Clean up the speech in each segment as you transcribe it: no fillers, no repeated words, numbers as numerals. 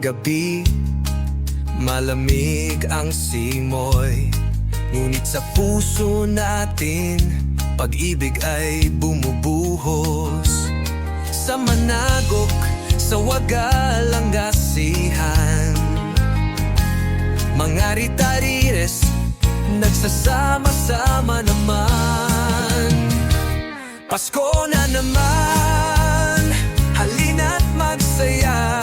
gabi, malamig ang simoy. Ngunit sa puso natin, pag-ibig ay bumubuhos. Sa managok, sa wagalang gasihan, mga rita-rires, nagsasama-sama naman. Pasko na naman, halina't magsaya.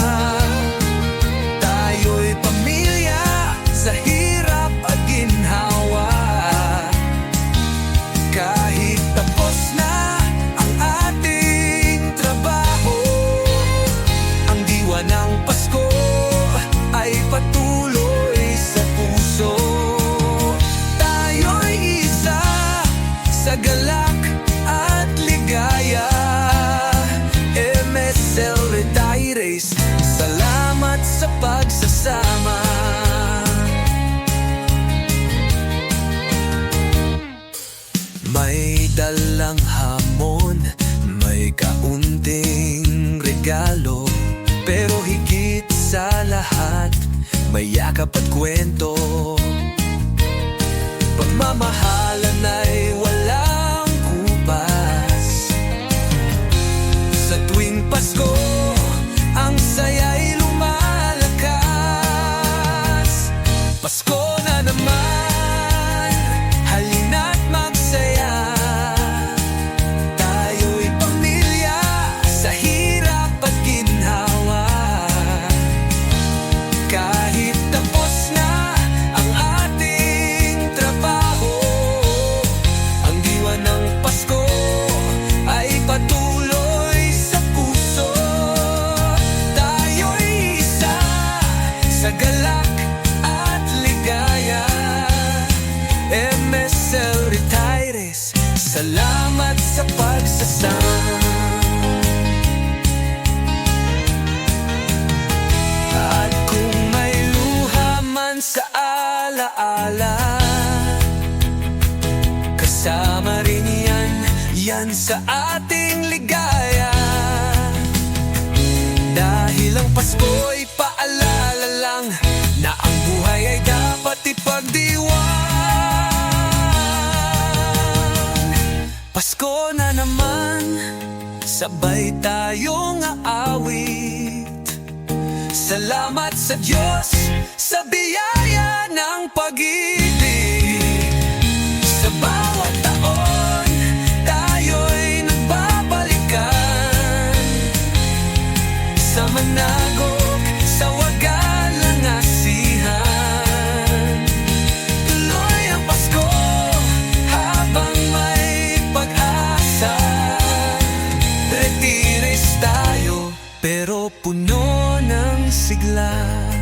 Tayo'y pamilya sa hirap at ginhawa. Kahit tapos na ang ating trabaho, ang diwa ng Pasko ay patuloy sa puso. Tayo'y isa sa galak at ligaya. MSL Retires, salamat sa pagsasama. May dalang hamon, may kaunting regalo, pero higit sa lahat, may yakap at kwento. Pagmamahalan ay walang kupas. Sa tuwing Pasko, ang saya'y lumalakas. Pasko na naman, halina't magsaya. Tayo'y pamilya sa hirap at ginhawa. Kahit tapos na ang ating trabaho, ang diwa ng Pasko ay patuloy sa puso. Tayo'y isa sa galak at ligaya. MSL Retires, salamat sa pagsasama. At kung may luha man sa alaala, kasama rin yan sa ating ligaya. Dahil ang Pasko'y paalala lang na ang buhay ay dapat ipagdiwang. Pasko na naman, sabay tayong aawit. Salamat sa Diyos sa biyaya ng pag-ibig. Sa bawat taon, tayo'y nagbabalikan. Sa managok, sa wagalang asihan. Tuloy ang Pasko habang may pag-asa. Retires tayo pero puno ng sigla.